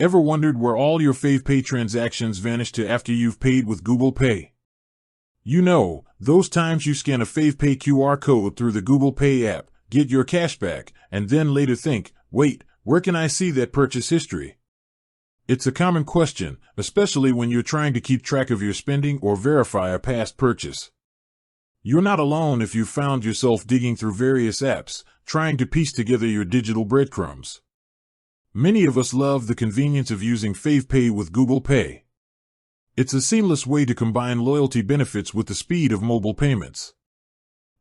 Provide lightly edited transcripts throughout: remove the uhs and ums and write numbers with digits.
Ever wondered where all your FavePay transactions vanish to after you've paid with GooglePay? You know, those times you scan a FavePay QR code through the GooglePay app, get your cash back, and then later think, wait, where can I see that purchase history? It's a common question, especially when you're trying to keep track of your spending or verify a past purchase. You're not alone if you've found yourself digging through various apps, trying to piece together your digital breadcrumbs. Many of us love the convenience of using FavePay with GooglePay. It's a seamless way to combine loyalty benefits with the speed of mobile payments.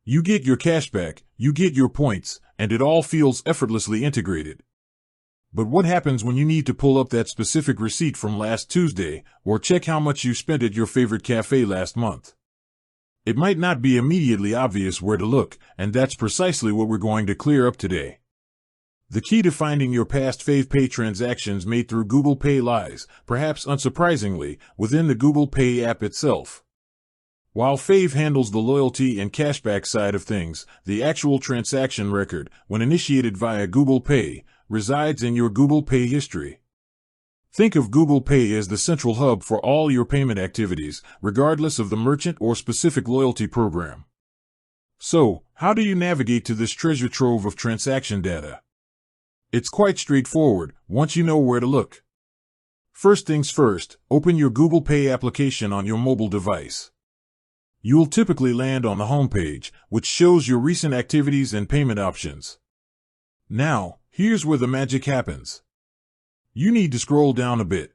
You get your cashback, you get your points, and it all feels effortlessly integrated. But what happens when you need to pull up that specific receipt from last Tuesday or check how much you spent at your favorite cafe last month? It might not be immediately obvious where to look, and that's precisely what we're going to clear up today. The key to finding your past FavePay transactions made through GooglePay lies, perhaps unsurprisingly, within the GooglePay app itself. While Fave handles the loyalty and cashback side of things, the actual transaction record, when initiated via GooglePay, resides in your GooglePay history. Think of GooglePay as the central hub for all your payment activities, regardless of the merchant or specific loyalty program. So, how do you navigate to this treasure trove of transaction data? It's quite straightforward, once you know where to look. First things first, open your GooglePay application on your mobile device. You'll typically land on the homepage, which shows your recent activities and payment options. Now, here's where the magic happens. You need to scroll down a bit.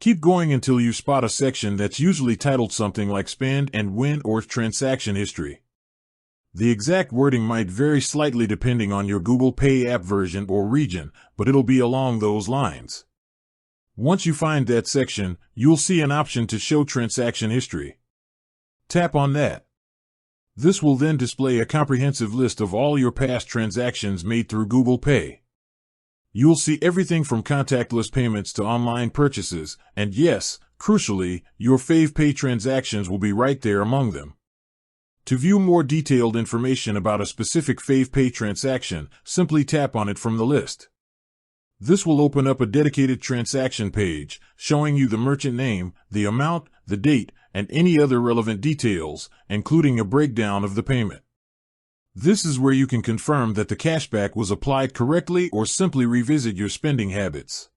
Keep going until you spot a section that's usually titled something like Spend and Win or Transaction History. The exact wording might vary slightly depending on your GooglePay app version or region, but it'll be along those lines. Once you find that section, you'll see an option to show transaction history. Tap on that. This will then display a comprehensive list of all your past transactions made through GooglePay. You'll see everything from contactless payments to online purchases, and yes, crucially, your FavePay transactions will be right there among them. To view more detailed information about a specific FavePay transaction, simply tap on it from the list. This will open up a dedicated transaction page, showing you the merchant name, the amount, the date, and any other relevant details, including a breakdown of the payment. This is where you can confirm that the cashback was applied correctly or simply revisit your spending habits.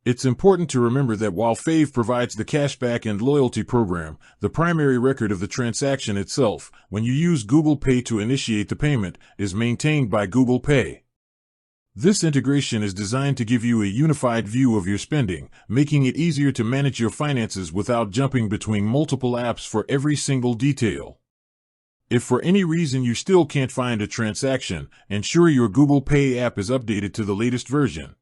It's important to remember that while Fave provides the cashback and loyalty program, the primary record of the transaction itself, when you use GooglePay to initiate the payment, is maintained by GooglePay. This integration is designed to give you a unified view of your spending, making it easier to manage your finances without jumping between multiple apps for every single detail. If for any reason you still can't find a transaction, ensure your GooglePay app is updated to the latest version.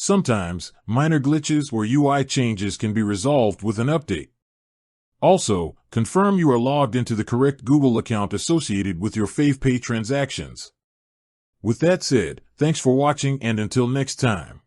Sometimes, minor glitches or UI changes can be resolved with an update. Also, confirm you are logged into the correct Google account associated with your FavePay transactions. With that said, thanks for watching and until next time.